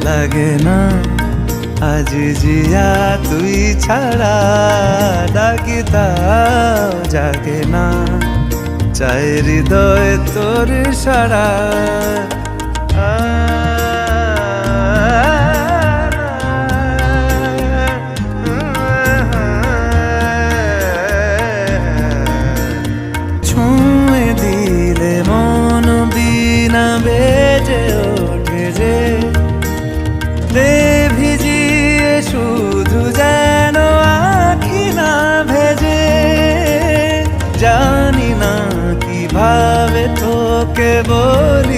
লাগে না আজ জিয়া তুই ছাড়া ডাকি তাও জাগে না চাই হৃদয় তোর সারা ছুঁয়ে দিলে মন বিনা বেজে ওঠে যে দে ভিজিয়ে শুধু যেন আখি না ভেজে জানি না কিভাবে তোকে বলি